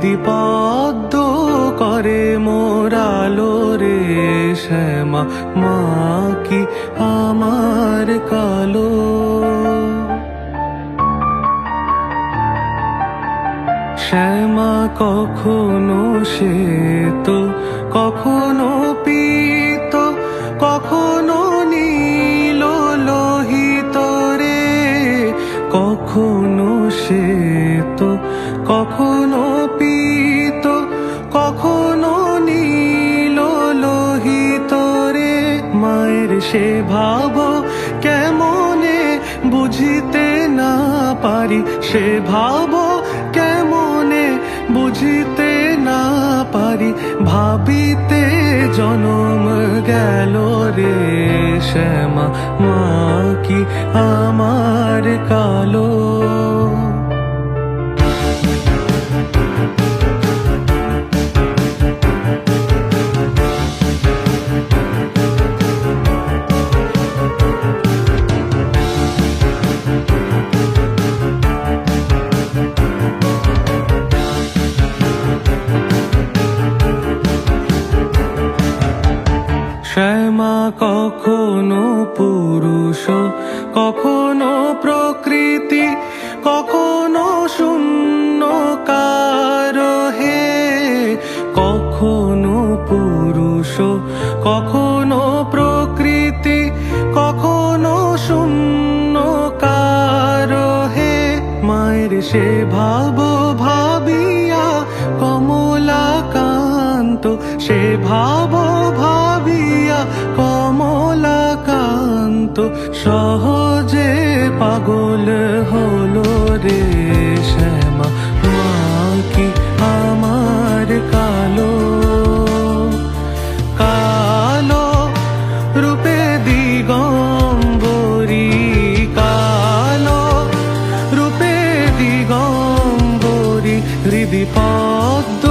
হৃদি পদ্ম করে মোরালো রে শ্যামা মা কি আমার কালো। শ্যামা কখনো শ্বেত কখনো পীত কখনো নীল লোহিত রে, কখনো শ্বেত কখনো পীত কখনো নীল লোহিত রে। মায়ের সে ভাব কেমনে বুঝিতে না পারি, সে ভাব কেমনে বুঝিতে না পারি, ভাবিতে জনম গেল রে শ্যামা মা কি আমার কালো। শ্যামা কখনো পুরুষ কখনো প্রকৃতি কখনো শূন্যকার হে, কখনো পুরুষ কখনো প্রকৃতি কখনো শূন্যকার হে। মায়ের সে ভাব ভাবিয়া কমলাকান্ত, সে ভাব ভাবিয়া কমলাকান্ত সহজে পাগল হলো রে শ্যামা মা কি আমার কালো। কালো রূপে দিগম্বরী, কালো রূপে দিগম্বরী, হৃদি পদ্ম